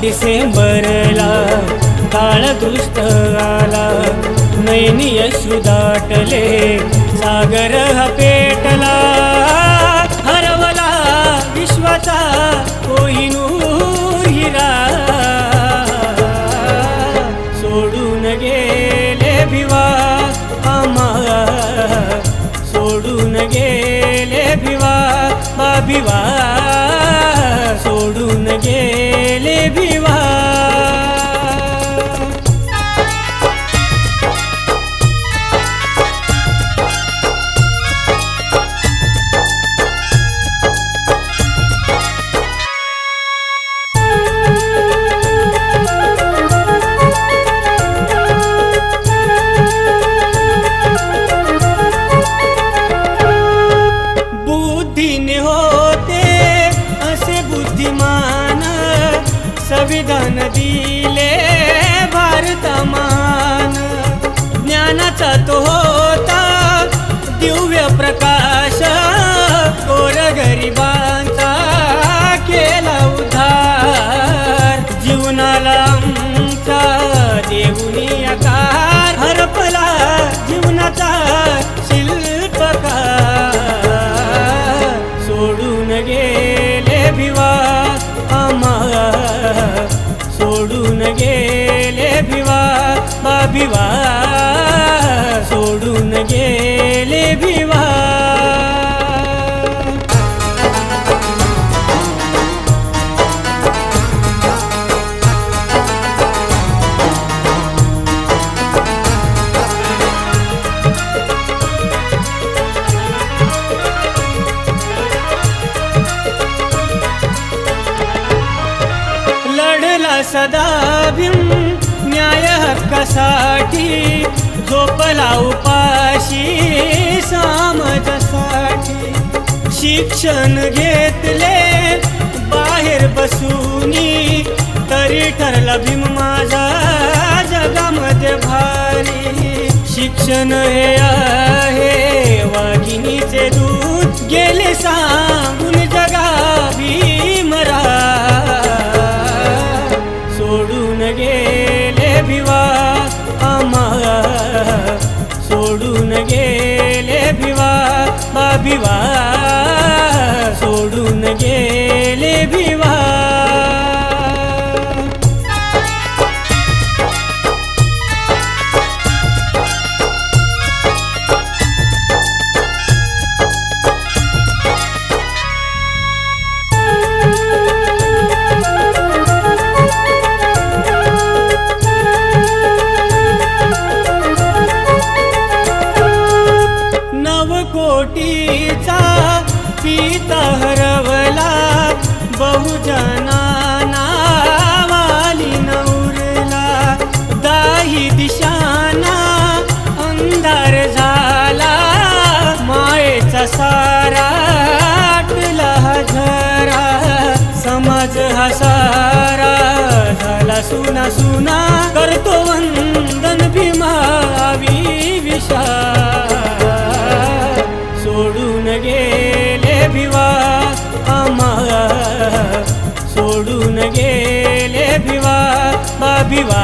डिसेंबरला काळदृष्ट आला, नैनी अश्रू दाटले, सागर हा पेटला. हरवला विश्वाचा कोहिनूर हिरा, सोडून गेले भिवा आम्हा, सोडून गेले भिवा भिवा, सोडून गेले भिवा. बुद्धीने होते असे बुद्धिमान, संविधान दिले भारतमान. ज्ञानाचा तो होता दिव्य प्रकाश, गोरगरिबांचा केला उद्धार. जीवनाला आमचा देऊनी आकार, हरपला जीवनाचा शिल्पकार. सोडून गेले भिवा आम्हा, सोडून गेले भिवा भिवा, सोडून गेले भिवा. लढला सदा भीम न्याय हक्कासाठी, झोपला उपाशी समाजासाठी. शिक्षण घेतले बाहेर बसूनी, तरी ठरला भीम माझा जगामध्ये भारी. शिक्षण हे आहे वाघिणीचे दूध, गेले सांगून जगा भीमरा. सोडून गेले भिवा आम्हा, सोडून गेले भिवा भिवा, सोडून गेले भिवा. कोटीचा पिता हरवला, बहुजनांना वाली नवरला. दाही दिशांना अंधार झाला, मायेचा सारा आटला झरा. समाज हा सारा झाला सुना सुना, करतो वंदन भीमा विशाल. सोडून गेले भिवा आम्हा, सोडून गेले भिवा भिवा.